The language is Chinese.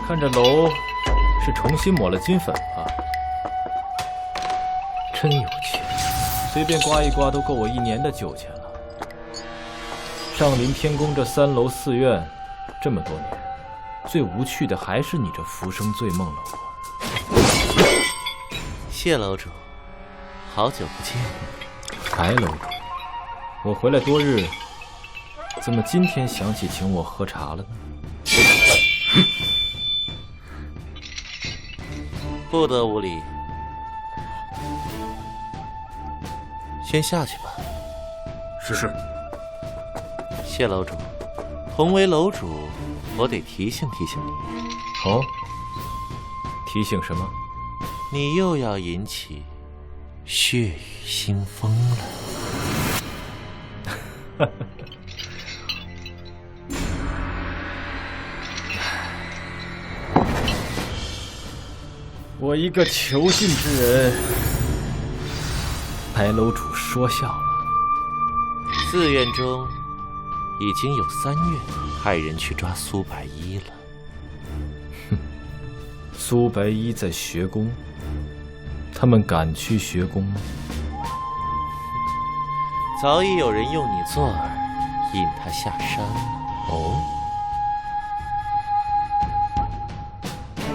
看这楼是重新抹了金粉啊，真有钱，随便刮一刮都够我1年的酒钱了。上林天宫这3楼4院，这么多年，最无趣的还是你这浮生醉梦楼啊！谢楼主，好久不见。白楼主，我回来多日，怎么今天想起请我喝茶了呢？不得无礼，先下去吧。是。谢楼主，同为楼主，我得提醒提醒你。哦，提醒什么？你又要引起血雨腥风了。我一个囚禁之人，白楼主说笑了。4院中已经有3院派人去抓苏白衣了。哼，苏白衣在学宫，他们敢去学宫吗？早已有人用你做饵，引他下山了。哦。